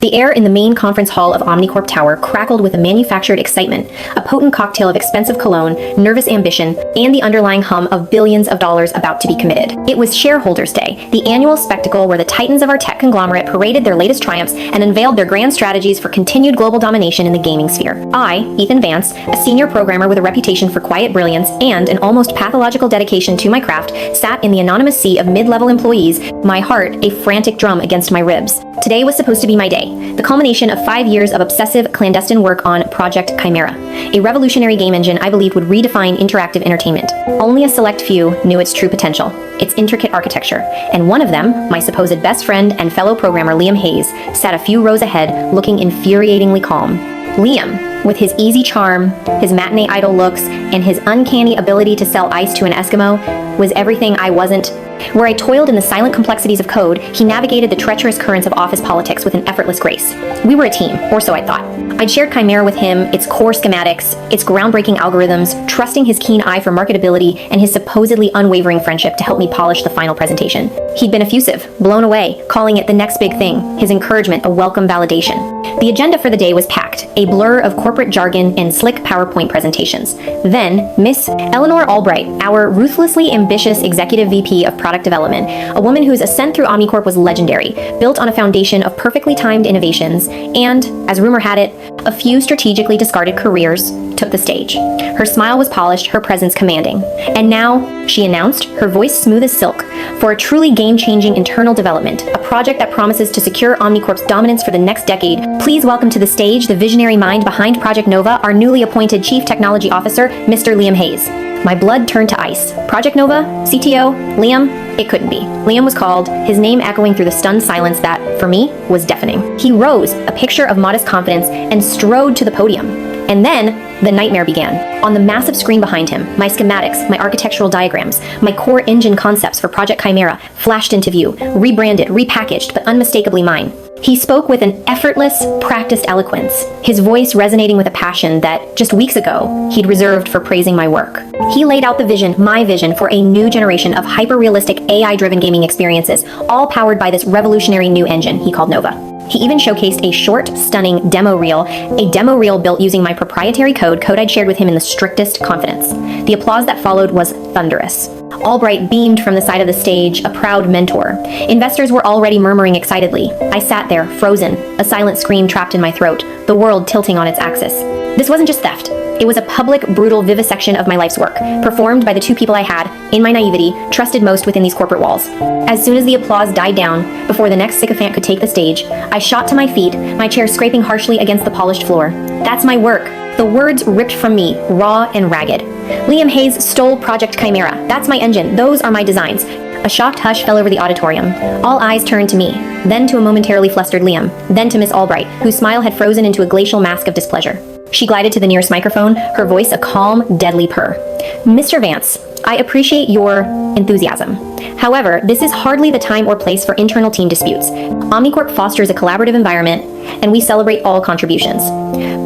The air in the main conference hall of Omnicorp Tower crackled with a manufactured excitement, a potent cocktail of expensive cologne, nervous ambition, and the underlying hum of billions of dollars about to be committed. It was Shareholders' Day, the annual spectacle where the titans of our tech conglomerate paraded their latest triumphs and unveiled their grand strategies for continued global domination in the gaming sphere. I, Ethan Vance, a senior programmer with a reputation for quiet brilliance and an almost pathological dedication to my craft, sat in the anonymous sea of mid-level employees, my heart a frantic drum against my ribs. Today was supposed to be my day. The culmination of 5 years of obsessive, clandestine work on Project Chimera, a revolutionary game engine I believed would redefine interactive entertainment. Only a select few knew its true potential, its intricate architecture, and one of them, my supposed best friend and fellow programmer Liam Hayes, sat a few rows ahead, looking infuriatingly calm. Liam, with his easy charm, his matinee idol looks, and his uncanny ability to sell ice to an Eskimo, was everything I wasn't. Where I toiled in the silent complexities of code, he navigated the treacherous currents of office politics with an effortless grace. We were a team, or so I thought. I'd shared Chimera with him, its core schematics, its groundbreaking algorithms, trusting his keen eye for marketability and his supposedly unwavering friendship to help me polish the final presentation. He'd been effusive, blown away, calling it the next big thing, his encouragement a welcome validation. The agenda for the day was packed, a blur of corporate jargon and slick PowerPoint presentations. Then, Miss Eleanor Albright, our ruthlessly ambitious executive VP of Product Development, a woman whose ascent through Omnicorp was legendary, built on a foundation of perfectly timed innovations, and, as rumor had it, a few strategically discarded careers, took the stage. Her smile was polished, her presence commanding. And now, she announced, her voice smooth as silk, for a truly game-changing internal development, a project that promises to secure Omnicorp's dominance for the next decade. Please welcome to the stage the visionary mind behind Project Nova, our newly appointed Chief Technology Officer, Mr. Liam Hayes. My blood turned to ice. Project Nova? CTO? Liam? It couldn't be. Liam was called, his name echoing through the stunned silence that, for me, was deafening. He rose, a picture of modest confidence, and strode to the podium. And then, the nightmare began. On the massive screen behind him, my schematics, my architectural diagrams, my core engine concepts for Project Chimera flashed into view, rebranded, repackaged, but unmistakably mine. He spoke with an effortless, practiced eloquence, his voice resonating with a passion that, just weeks ago, he'd reserved for praising my work. He laid out the vision, my vision, for a new generation of hyper-realistic AI-driven gaming experiences, all powered by this revolutionary new engine he called Nova. He even showcased a short, stunning demo reel, built using my proprietary code I'd shared with him in the strictest confidence. The applause that followed was thunderous. Albright beamed from the side of the stage, a proud mentor. Investors were already murmuring excitedly. I sat there, frozen, a silent scream trapped in my throat, the world tilting on its axis. This wasn't just theft. It was a public, brutal vivisection of my life's work, performed by the two people I had, in my naivety, trusted most within these corporate walls. As soon as the applause died down, before the next sycophant could take the stage, I shot to my feet, my chair scraping harshly against the polished floor. That's my work. The words ripped from me, raw and ragged. Liam Hayes stole Project Chimera. That's my engine. Those are my designs. A shocked hush fell over the auditorium. All eyes turned to me, then to a momentarily flustered Liam, then to Miss Albright, whose smile had frozen into a glacial mask of displeasure. She glided to the nearest microphone, her voice a calm, deadly purr. Mr. Vance, I appreciate your enthusiasm. However, this is hardly the time or place for internal team disputes. Omnicorp fosters a collaborative environment, and we celebrate all contributions.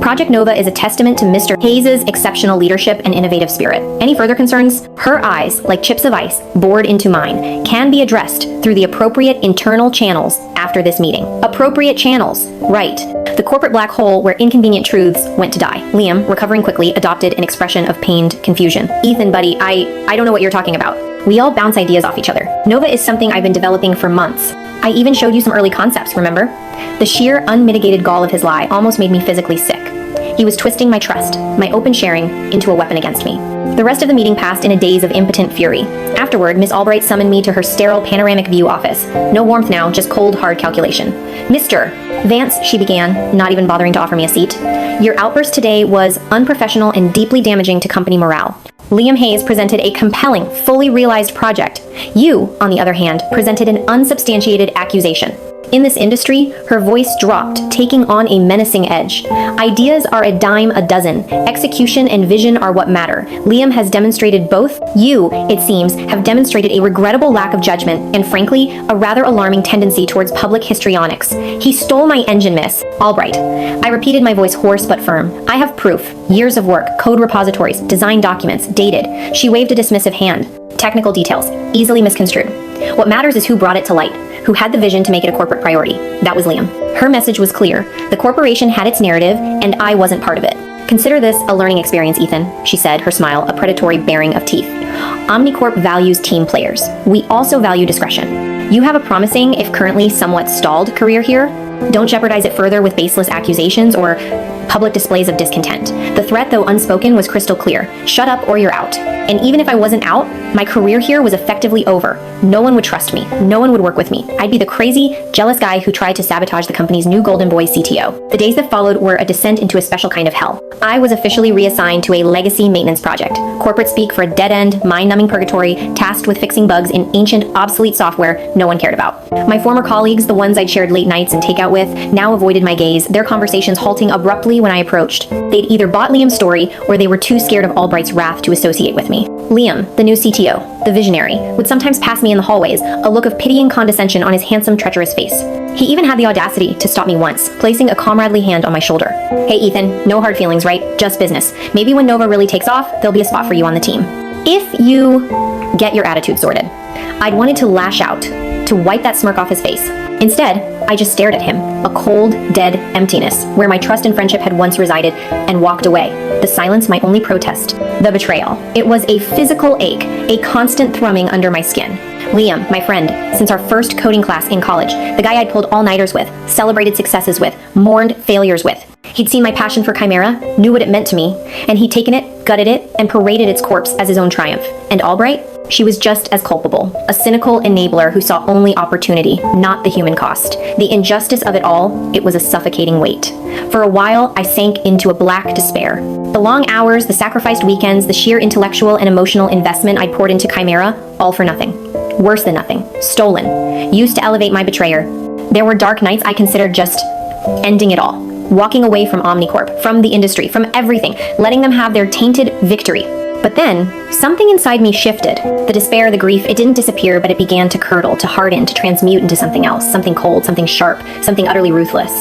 Project Nova is a testament to Mr. Hayes' exceptional leadership and innovative spirit. Any further concerns? Her eyes, like chips of ice, bored into mine, can be addressed through the appropriate internal channels after this meeting. Appropriate channels, right. The corporate black hole where inconvenient truths went to die. Liam, recovering quickly, adopted an expression of pained confusion. Ethan, buddy, I don't know what you're talking about. We all bounce ideas off each other. Nova is something I've been developing for months. I even showed you some early concepts, remember? The sheer, unmitigated gall of his lie almost made me physically sick. He was twisting my trust, my open sharing, into a weapon against me. The rest of the meeting passed in a daze of impotent fury. Afterward, Miss Albright summoned me to her sterile panoramic view office. No warmth now, just cold, hard calculation. Mr. Vance, she began, not even bothering to offer me a seat. Your outburst today was unprofessional and deeply damaging to company morale. Liam Hayes presented a compelling, fully realized project. You, on the other hand, presented an unsubstantiated accusation. In this industry, her voice dropped, taking on a menacing edge. Ideas are a dime a dozen. Execution and vision are what matter. Liam has demonstrated both. You, it seems, have demonstrated a regrettable lack of judgment and, frankly, a rather alarming tendency towards public histrionics. He stole my engine, Miss Albright. I repeated, my voice hoarse but firm. I have proof. Years of work, code repositories, design documents, dated. She waved a dismissive hand. Technical details, easily misconstrued. What matters is who brought it to light. who had the vision to make it a corporate priority. That was Liam. Her message was clear. The corporation had its narrative, and I wasn't part of it. Consider this a learning experience, Ethan, she said, her smile a predatory baring of teeth. Omnicorp values team players. We also value discretion. You have a promising, if currently somewhat stalled, career here. Don't jeopardize it further with baseless accusations or public displays of discontent. The threat, though unspoken, was crystal clear. Shut up or you're out. And even if I wasn't out, my career here was effectively over. No one would trust me. No one would work with me. I'd be the crazy, jealous guy who tried to sabotage the company's new golden boy CTO. The days that followed were a descent into a special kind of hell. I was officially reassigned to a legacy maintenance project. Corporate speak for a dead-end, mind-numbing purgatory tasked with fixing bugs in ancient, obsolete software no one cared about. My former colleagues, the ones I'd shared late nights and takeout with, now avoided my gaze, their conversations halting abruptly when I approached. They'd either bought Liam's story or they were too scared of Albright's wrath to associate with me. Liam, the new CTO, the visionary, would sometimes pass me in the hallways, a look of pitying condescension on his handsome, treacherous face. He even had the audacity to stop me once, placing a comradely hand on my shoulder. Hey Ethan, no hard feelings, right? Just business. Maybe when Nova really takes off, there'll be a spot for you on the team. If you get your attitude sorted. I'd wanted to lash out, to wipe that smirk off his face. Instead, I just stared at him, a cold, dead emptiness, where my trust and friendship had once resided, and walked away. The silence my only protest. The betrayal. It was a physical ache, a constant thrumming under my skin. Liam, my friend, since our first coding class in college, the guy I'd pulled all-nighters with, celebrated successes with, mourned failures with. He'd seen my passion for Chimera, knew what it meant to me, and he'd taken it, gutted it, and paraded its corpse as his own triumph. And Albright? She was just as culpable, a cynical enabler who saw only opportunity, not the human cost. The injustice of it all, it was a suffocating weight. For a while, I sank into a black despair. The long hours, the sacrificed weekends, the sheer intellectual and emotional investment I'd poured into Chimera, all for nothing. Worse than nothing. Stolen. Used to elevate my betrayer. There were dark nights I considered just ending it all. Walking away from Omnicorp, from the industry, from everything, letting them have their tainted victory. But then, something inside me shifted. The despair, the grief, it didn't disappear, but it began to curdle, to harden, to transmute into something else, something cold, something sharp, something utterly ruthless.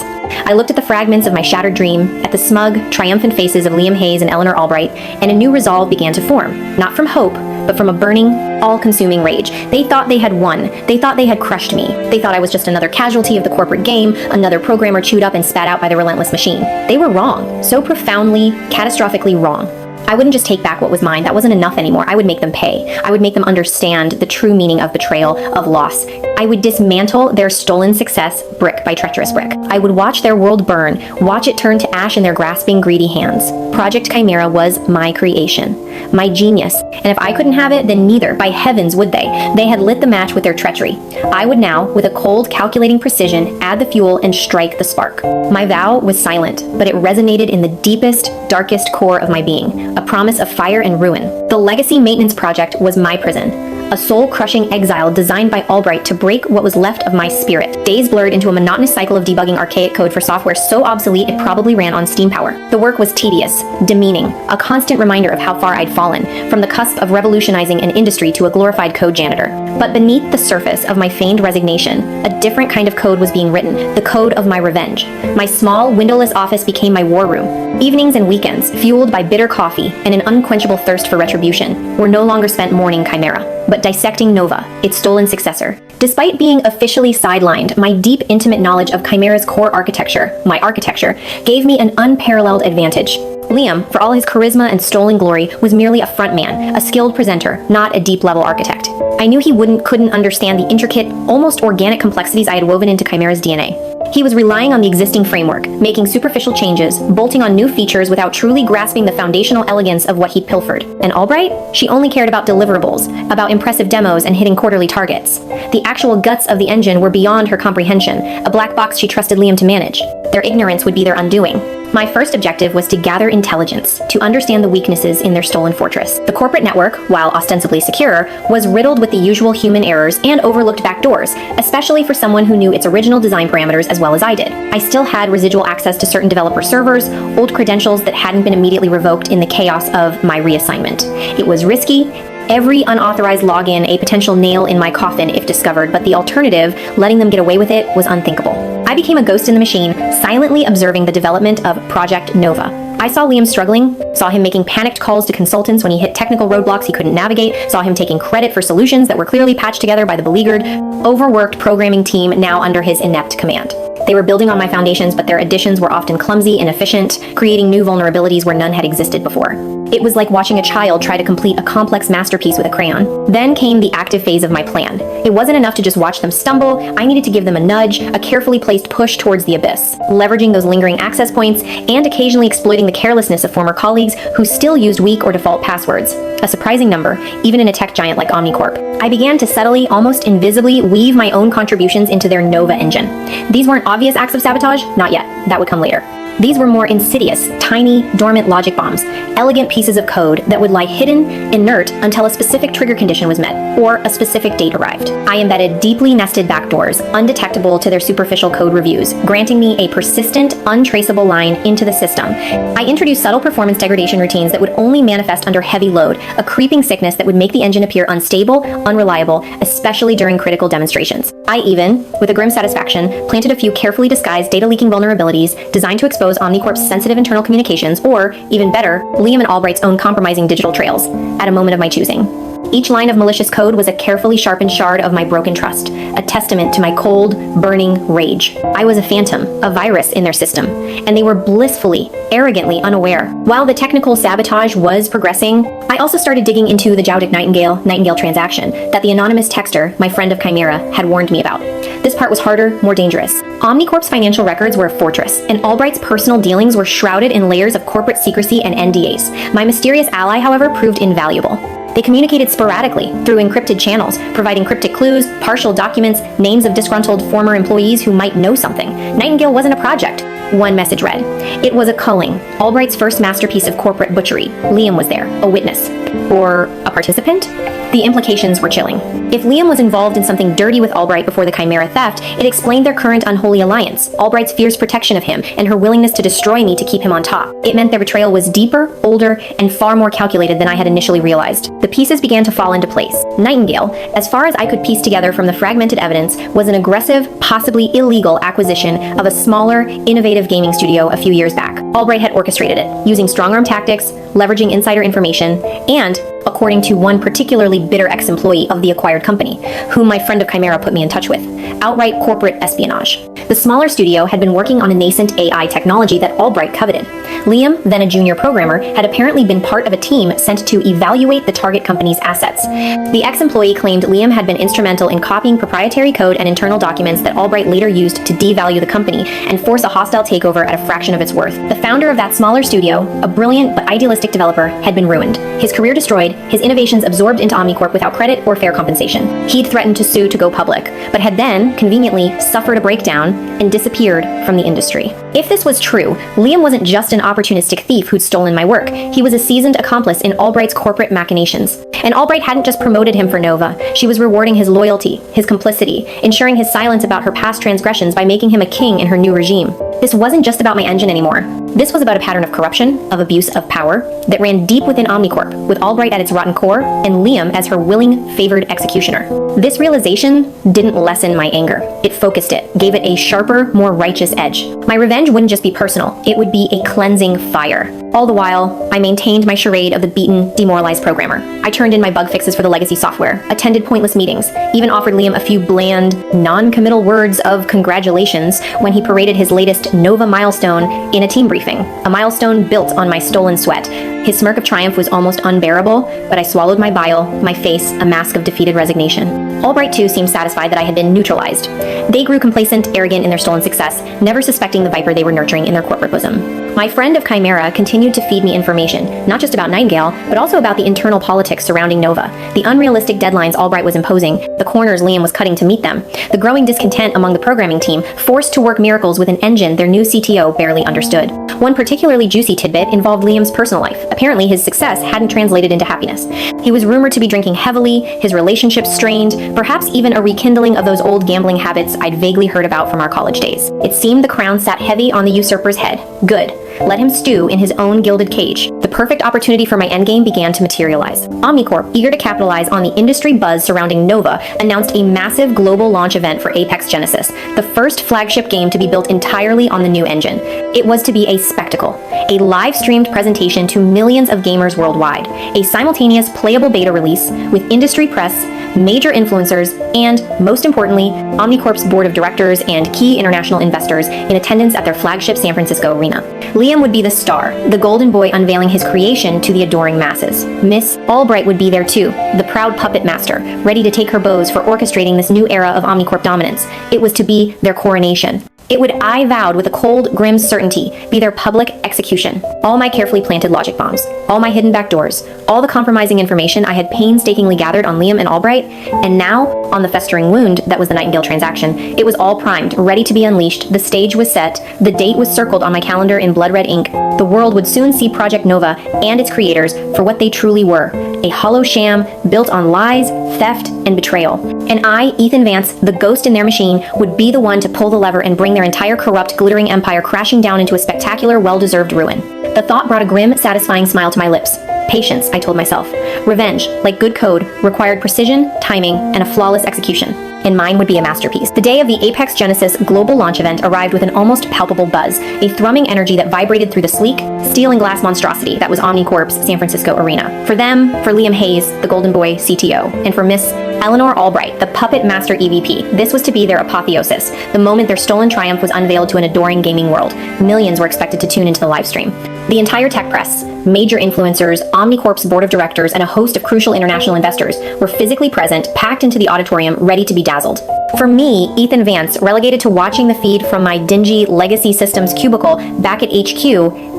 I looked at the fragments of my shattered dream, at the smug, triumphant faces of Liam Hayes and Eleanor Albright, and a new resolve began to form, not from hope, but from a burning, all-consuming rage. They thought they had won. They thought they had crushed me. They thought I was just another casualty of the corporate game, another programmer chewed up and spat out by the relentless machine. They were wrong, so profoundly, catastrophically wrong. I wouldn't just take back what was mine. That wasn't enough anymore. I would make them pay. I would make them understand the true meaning of betrayal, of loss. I would dismantle their stolen success brick by treacherous brick. I would watch their world burn, watch it turn to ash in their grasping, greedy hands. Project Chimera was my creation, my genius. And if I couldn't have it, then neither, by heavens, would they. They had lit the match with their treachery. I would now, with a cold, calculating precision, add the fuel and strike the spark. My vow was silent, but it resonated in the deepest, darkest core of my being. A promise of fire and ruin. The Legacy Maintenance Project was my prison, a soul-crushing exile designed by Albright to break what was left of my spirit. Days blurred into a monotonous cycle of debugging archaic code for software so obsolete it probably ran on steam power. The work was tedious, demeaning, a constant reminder of how far I'd fallen, from the cusp of revolutionizing an industry to a glorified code janitor. But beneath the surface of my feigned resignation, a different kind of code was being written, the code of my revenge. My small, windowless office became my war room. Evenings and weekends, fueled by bitter coffee and an unquenchable thirst for retribution, were no longer spent mourning Chimera, but dissecting Nova, its stolen successor. Despite being officially sidelined, my deep, intimate knowledge of Chimera's core architecture, my architecture, gave me an unparalleled advantage. Liam, for all his charisma and stolen glory, was merely a frontman, a skilled presenter, not a deep-level architect. I knew he couldn't understand the intricate, almost organic complexities I had woven into Chimera's DNA. He was relying on the existing framework, making superficial changes, bolting on new features without truly grasping the foundational elegance of what he'd pilfered. And Albright? She only cared about deliverables, about impressive demos and hitting quarterly targets. The actual guts of the engine were beyond her comprehension, a black box she trusted Liam to manage. Their ignorance would be their undoing. My first objective was to gather intelligence, to understand the weaknesses in their stolen fortress. The corporate network, while ostensibly secure, was riddled with the usual human errors and overlooked backdoors, especially for someone who knew its original design parameters as well as I did. I still had residual access to certain developer servers, old credentials that hadn't been immediately revoked in the chaos of my reassignment. It was risky. Every unauthorized login a potential nail in my coffin if discovered, but the alternative, letting them get away with it, was unthinkable. I became a ghost in the machine, silently observing the development of Project Nova. I saw Liam struggling, saw him making panicked calls to consultants when he hit technical roadblocks he couldn't navigate, saw him taking credit for solutions that were clearly patched together by the beleaguered, overworked programming team now under his inept command. They were building on my foundations, but their additions were often clumsy, inefficient, creating new vulnerabilities where none had existed before. It was like watching a child try to complete a complex masterpiece with a crayon. Then came the active phase of my plan. It wasn't enough to just watch them stumble. I needed to give them a nudge, a carefully placed push towards the abyss, leveraging those lingering access points and occasionally exploiting the carelessness of former colleagues who still used weak or default passwords. A surprising number, even in a tech giant like OmniCorp. I began to subtly, almost invisibly, weave my own contributions into their Nova engine. These weren't obvious acts of sabotage, not yet. That would come later. These were more insidious, tiny, dormant logic bombs, elegant pieces of code that would lie hidden, inert, until a specific trigger condition was met, or a specific date arrived. I embedded deeply nested backdoors, undetectable to their superficial code reviews, granting me a persistent, untraceable line into the system. I introduced subtle performance degradation routines that would only manifest under heavy load, a creeping sickness that would make the engine appear unstable, unreliable, especially during critical demonstrations. I even, with a grim satisfaction, planted a few carefully disguised data leaking vulnerabilities designed to expose OmniCorp's sensitive internal communications, or, even better, Liam and Albright's own compromising digital trails, at a moment of my choosing. Each line of malicious code was a carefully sharpened shard of my broken trust, a testament to my cold, burning rage. I was a phantom, a virus in their system, and they were blissfully, arrogantly unaware. While the technical sabotage was progressing, I also started digging into the Jaudic Nightingale transaction that the anonymous texter, my friend of Chimera, had warned me about. This part was harder, more dangerous. OmniCorp's financial records were a fortress, and Albright's personal dealings were shrouded in layers of corporate secrecy and NDAs. My mysterious ally, however, proved invaluable. They communicated sporadically through encrypted channels, providing cryptic clues, partial documents, names of disgruntled former employees who might know something. Nightingale wasn't a project. One message read, "It was a culling, Albright's first masterpiece of corporate butchery. Liam was there, a witness. Or a participant?" The implications were chilling. If Liam was involved in something dirty with Albright before the Chimera theft, it explained their current unholy alliance, Albright's fierce protection of him, and her willingness to destroy me to keep him on top. It meant their betrayal was deeper, older, and far more calculated than I had initially realized. The pieces began to fall into place. Nightingale, as far as I could piece together from the fragmented evidence, was an aggressive, possibly illegal acquisition of a smaller, innovative gaming studio a few years back. Albright had orchestrated it, using strong-arm tactics, leveraging insider information, and, according to one particularly bitter ex-employee of the acquired company, whom my friend of Chimera put me in touch with, outright corporate espionage. The smaller studio had been working on a nascent AI technology that Albright coveted. Liam, then a junior programmer, had apparently been part of a team sent to evaluate the target company's assets. The ex-employee claimed Liam had been instrumental in copying proprietary code and internal documents that Albright later used to devalue the company and force a hostile takeover at a fraction of its worth. The founder of that smaller studio, a brilliant but idealistic developer, had been ruined. His career destroyed, his innovations absorbed into OmniCorp without credit or fair compensation. He'd threatened to sue to go public, but had then, conveniently, suffered a breakdown and disappeared from the industry. If this was true, Liam wasn't just an opportunistic thief who'd stolen my work. He was a seasoned accomplice in Albright's corporate machinations. And Albright hadn't just promoted him for Nova. She was rewarding his loyalty, his complicity, ensuring his silence about her past transgressions by making him a king in her new regime. This wasn't just about my engine anymore. This was about a pattern of corruption, of abuse of power, that ran deep within OmniCorp, with Albright at its rotten core, and Liam as her willing, favored executioner. This realization didn't lessen my anger. It focused it, gave it a sharper, more righteous edge. My revenge wouldn't just be personal, it would be a cleansing fire. All the while, I maintained my charade of the beaten, demoralized programmer. I turned in my bug fixes for the legacy software, attended pointless meetings, even offered Liam a few bland, non-committal words of congratulations when he paraded his latest Nova milestone in a team briefing, a milestone built on my stolen sweat. His smirk of triumph was almost unbearable, but I swallowed my bile, my face a mask of defeated resignation. Albright too seemed satisfied that I had been neutralized. They grew complacent, arrogant in their stolen success, never suspecting the viper they were nurturing in their corporate bosom. My friend of Chimera continued to feed me information, not just about Nightingale, but also about the internal politics surrounding Nova, the unrealistic deadlines Albright was imposing, the corners Liam was cutting to meet them, the growing discontent among the programming team, forced to work miracles with an engine their new CTO barely understood. One particularly juicy tidbit involved Liam's personal life. Apparently, his success hadn't translated into happiness. He was rumored to be drinking heavily, his relationships strained, perhaps even a rekindling of those old gambling habits I'd vaguely heard about from our college days. It seemed the crown sat heavy on the usurper's head. Good. let him stew in his own gilded cage. The perfect opportunity for my endgame began to materialize. Omnicorp, eager to capitalize on the industry buzz surrounding Nova, announced a massive global launch event for Apex Genesis, the first flagship game to be built entirely on the new engine. It was to be a spectacle, a live-streamed presentation to millions of gamers worldwide, a simultaneous playable beta release with industry press, major influencers, and, most importantly, Omnicorp's board of directors and key international investors in attendance at their flagship San Francisco arena. Liam would be the star, the golden boy unveiling his creation to the adoring masses. Miss Albright would be there too, the proud puppet master, ready to take her bows for orchestrating this new era of Omnicorp dominance. It was to be their coronation. It would, I vowed with a cold, grim certainty, be their public execution. All my carefully planted logic bombs, all my hidden backdoors, all the compromising information I had painstakingly gathered on Liam and Albright, and now, on the festering wound that was the Nightingale transaction, it was all primed, ready to be unleashed, the stage was set, the date was circled on my calendar in blood red ink. The world would soon see Project Nova and its creators for what they truly were, a hollow sham built on lies, theft, and betrayal. And I, Ethan Vance, the ghost in their machine, would be the one to pull the lever and bring their entire corrupt, glittering empire crashing down into a spectacular, well-deserved ruin. The thought brought a grim, satisfying smile to my lips. Patience, I told myself. Revenge, like good code, required precision, timing, and a flawless execution. And mine would be a masterpiece. The day of the Apex Genesis global launch event arrived with an almost palpable buzz, a thrumming energy that vibrated through the sleek, steel and glass monstrosity that was Omnicorp's San Francisco arena. For them, for Liam Hayes, the Golden Boy CTO, and for Miss Eleanor Albright, the puppet master EVP, this was to be their apotheosis, the moment their stolen triumph was unveiled to an adoring gaming world. Millions were expected to tune into the live stream. The entire tech press, major influencers, Omnicorp's board of directors, and a host of crucial international investors were physically present, packed into the auditorium, ready to be dazzled. For me, Ethan Vance, relegated to watching the feed from my dingy Legacy Systems cubicle back at HQ,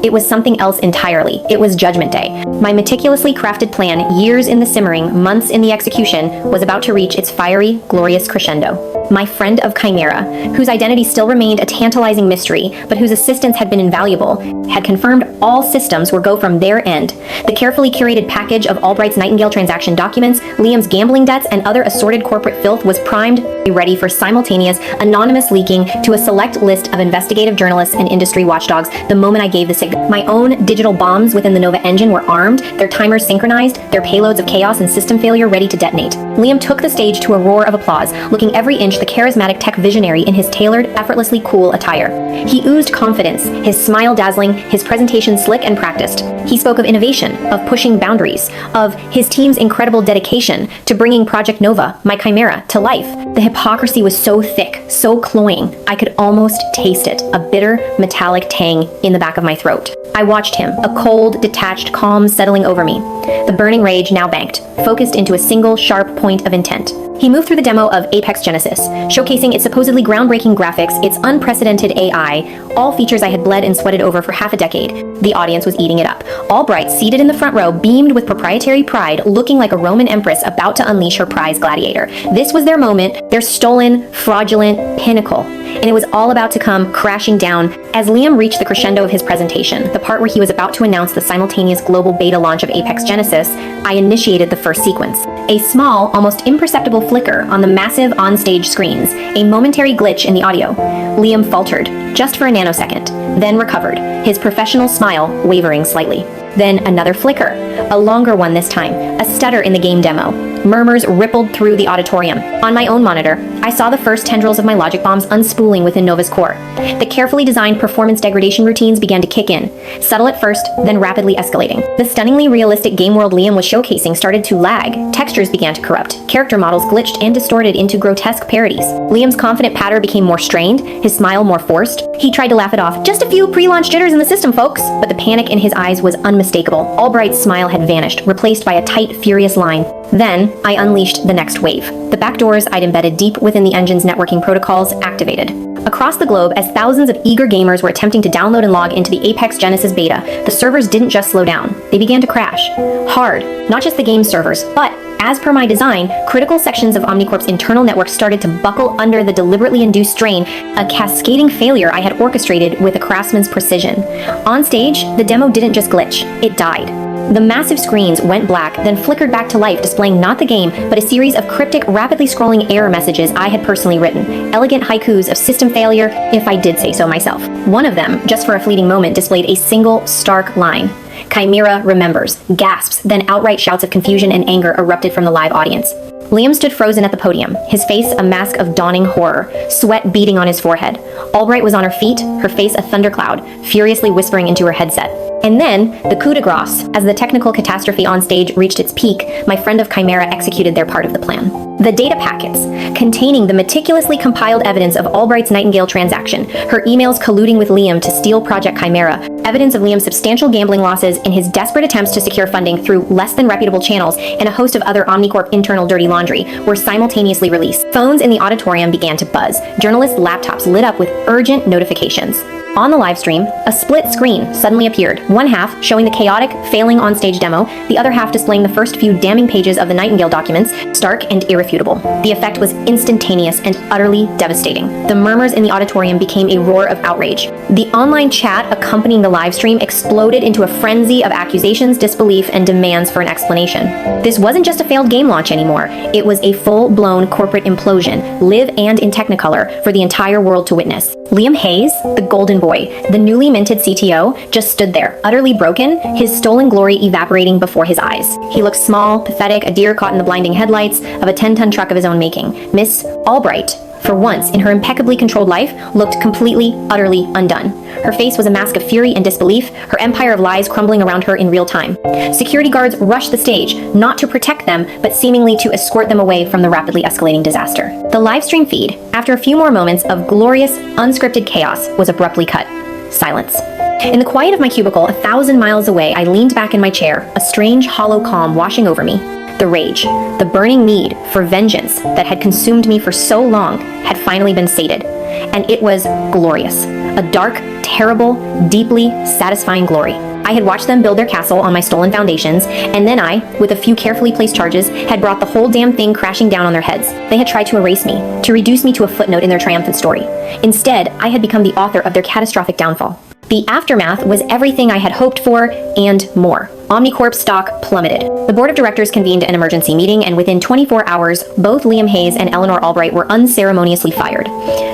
it was something else entirely. It was Judgment Day. My meticulously crafted plan, years in the simmering, months in the execution, was about to reach its fiery, glorious crescendo. My friend of Chimera, whose identity still remained a tantalizing mystery, but whose assistance had been invaluable, had confirmed all systems were go from their end. The carefully curated package of Albright's Nightingale transaction documents, Liam's gambling debts, and other assorted corporate filth was primed, ready for simultaneous, anonymous leaking to a select list of investigative journalists and industry watchdogs the moment I gave the signal. My own digital bombs within the Nova engine were armed, their timers synchronized, their payloads of chaos and system failure ready to detonate. Liam took the stage to a roar of applause, looking every inch the charismatic tech visionary in his tailored, effortlessly cool attire. He oozed confidence, his smile dazzling, his presentation slick and practiced. He spoke of innovation, of pushing boundaries, of his team's incredible dedication to bringing Project Nova, my chimera, to life. The hypocrisy was so thick, so cloying, I could almost taste it, a bitter, metallic tang in the back of my throat. I watched him, a cold, detached calm settling over me. The burning rage now banked, focused into a single, sharp point of intent. He moved through the demo of Apex Genesis, showcasing its supposedly groundbreaking graphics, its unprecedented AI, all features I had bled and sweated over for half a decade. The audience was eating it up. Albright, seated in the front row, beamed with proprietary pride, looking like a Roman empress about to unleash her prize gladiator. This was their moment, their stolen, fraudulent pinnacle. And it was all about to come crashing down as Liam reached the crescendo of his presentation, the part where he was about to announce the simultaneous global beta launch of Apex Genesis. I initiated the first sequence. A small, almost imperceptible flicker on the massive onstage screens, a momentary glitch in the audio. Liam faltered, just for a nanosecond, then recovered, his professional smile wavering slightly. Then another flicker, a longer one this time, a stutter in the game demo. Murmurs rippled through the auditorium. On my own monitor, I saw the first tendrils of my logic bombs unspooling within Nova's core. The carefully designed performance degradation routines began to kick in, subtle at first, then rapidly escalating. The stunningly realistic game world Liam was showcasing started to lag, textures began to corrupt, character models glitched and distorted into grotesque parodies. Liam's confident patter became more strained, his smile more forced. He tried to laugh it off. Just a few pre-launch jitters in the system, folks. But the panic in his eyes was unmistakable. Albright's smile had vanished, replaced by a tight, furious line. Then, I unleashed the next wave. The backdoors I'd embedded deep within the engine's networking protocols activated. Across the globe, as thousands of eager gamers were attempting to download and log into the Apex Genesis beta, the servers didn't just slow down. They began to crash. Hard. Not just the game servers, but, as per my design, critical sections of Omnicorp's internal network started to buckle under the deliberately induced strain, a cascading failure I had orchestrated with a craftsman's precision. On stage, the demo didn't just glitch, it died. The massive screens went black, then flickered back to life, displaying not the game, but a series of cryptic, rapidly scrolling error messages I had personally written. Elegant haikus of system failure, if I did say so myself. One of them, just for a fleeting moment, displayed a single, stark line. Chimera remembers, gasps, then outright shouts of confusion and anger erupted from the live audience. Liam stood frozen at the podium, his face a mask of dawning horror, sweat beading on his forehead. Albright was on her feet, her face a thundercloud, furiously whispering into her headset. And then, the coup de grace, as the technical catastrophe on stage reached its peak, my friend of Chimera executed their part of the plan. The data packets, containing the meticulously compiled evidence of Albright's Nightingale transaction, her emails colluding with Liam to steal Project Chimera, evidence of Liam's substantial gambling losses in his desperate attempts to secure funding through less than reputable channels, and a host of other Omnicorp internal dirty laundry, were simultaneously released. Phones in the auditorium began to buzz. Journalists' laptops lit up with urgent notifications. On the live stream, a split screen suddenly appeared, one half showing the chaotic, failing on-stage demo, the other half displaying the first few damning pages of the Nightingale documents, stark and irrefutable. The effect was instantaneous and utterly devastating. The murmurs in the auditorium became a roar of outrage. The online chat accompanying the live stream exploded into a frenzy of accusations, disbelief, and demands for an explanation. This wasn't just a failed game launch anymore. It was a full-blown corporate implosion, live and in Technicolor, for the entire world to witness. Liam Hayes, the golden boy, the newly minted CTO, just stood there, utterly broken, his stolen glory evaporating before his eyes. He looked small, pathetic, a deer caught in the blinding headlights of a 10-ton truck of his own making. Miss Albright, for once in her impeccably controlled life, looked completely, utterly undone. Her face was a mask of fury and disbelief, her empire of lies crumbling around her in real time. Security guards rushed the stage, not to protect them, but seemingly to escort them away from the rapidly escalating disaster. The live stream feed, after a few more moments of glorious, unscripted chaos, was abruptly cut. Silence. In the quiet of my cubicle, 1,000 miles away, I leaned back in my chair, a strange, hollow calm washing over me. The rage, the burning need for vengeance that had consumed me for so long had finally been sated. And it was glorious. A dark, terrible, deeply satisfying glory. I had watched them build their castle on my stolen foundations, and then I, with a few carefully placed charges, had brought the whole damn thing crashing down on their heads. They had tried to erase me, to reduce me to a footnote in their triumphant story. Instead, I had become the author of their catastrophic downfall. The aftermath was everything I had hoped for, and more. Omnicorp stock plummeted. The board of directors convened an emergency meeting, and within 24 hours, both Liam Hayes and Eleanor Albright were unceremoniously fired.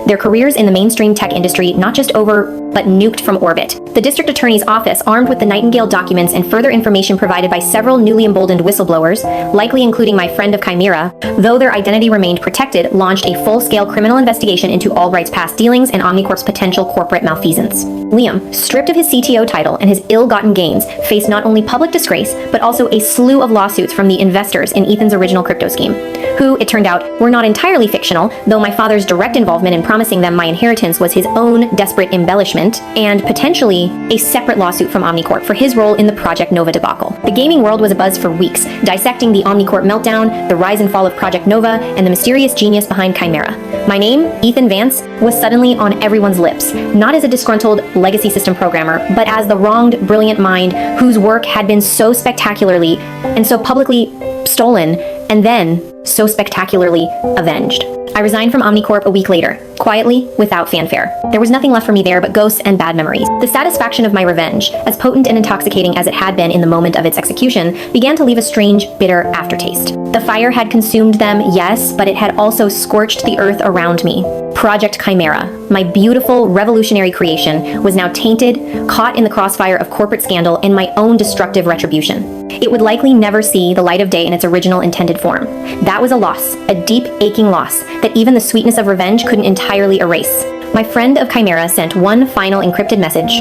Their careers in the mainstream tech industry not just over, but nuked from orbit. The district attorney's office, armed with the Nightingale documents and further information provided by several newly emboldened whistleblowers, likely including my friend of Chimera, though their identity remained protected, launched a full-scale criminal investigation into Albright's past dealings and Omnicorp's potential corporate malfeasance. Liam, stripped of his CTO title and his ill-gotten gains, faced not only public disgrace, but also a slew of lawsuits from the investors in Ethan's original crypto scheme, who, it turned out, were not entirely fictional, though my father's direct involvement in promising them my inheritance was his own desperate embellishment, and potentially a separate lawsuit from Omnicorp for his role in the Project Nova debacle. The gaming world was abuzz for weeks, dissecting the Omnicorp meltdown, the rise and fall of Project Nova, and the mysterious genius behind Chimera. My name, Ethan Vance, was suddenly on everyone's lips, not as a disgruntled legacy system programmer, but as the wronged, brilliant mind whose work had been so spectacularly and so publicly stolen, and then so spectacularly avenged. I resigned from Omnicorp a week later, quietly, without fanfare. There was nothing left for me there but ghosts and bad memories. The satisfaction of my revenge, as potent and intoxicating as it had been in the moment of its execution, began to leave a strange, bitter aftertaste. The fire had consumed them, yes, but it had also scorched the earth around me. Project Chimera, my beautiful, revolutionary creation, was now tainted, caught in the crossfire of corporate scandal and my own destructive retribution. It would likely never see the light of day in its original intended form. That was a loss, a deep, aching loss, that even the sweetness of revenge couldn't entirely erase. My friend of Chimera sent one final encrypted message.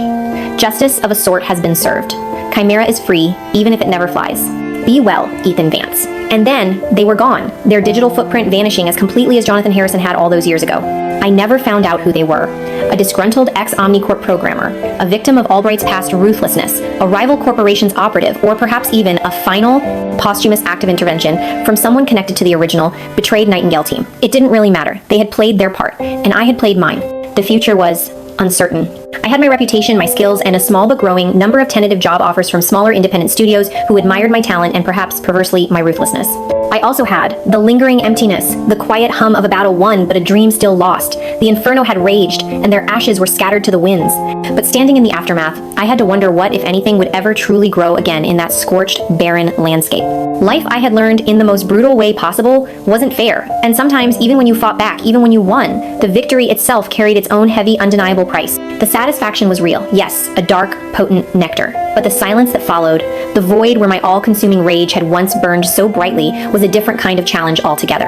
Justice of a sort has been served. Chimera is free, even if it never flies. Be well, Ethan Vance. And then, they were gone, their digital footprint vanishing as completely as Jonathan Harrison had all those years ago. I never found out who they were. A disgruntled ex-Omnicorp programmer, a victim of Albright's past ruthlessness, a rival corporation's operative, or perhaps even a final, posthumous act of intervention from someone connected to the original, betrayed Nightingale team. It didn't really matter. They had played their part, and I had played mine. The future was uncertain. I had my reputation, my skills, and a small but growing number of tentative job offers from smaller independent studios who admired my talent and perhaps perversely my ruthlessness. I also had the lingering emptiness, the quiet hum of a battle won but a dream still lost. The inferno had raged, and their ashes were scattered to the winds. But standing in the aftermath, I had to wonder what, if anything, would ever truly grow again in that scorched, barren landscape. Life, I had learned in the most brutal way possible, wasn't fair, and sometimes even when you fought back, even when you won, the victory itself carried its own heavy, undeniable price. The satisfaction was real, yes, a dark, potent nectar. But the silence that followed, the void where my all-consuming rage had once burned so brightly, was a different kind of challenge altogether.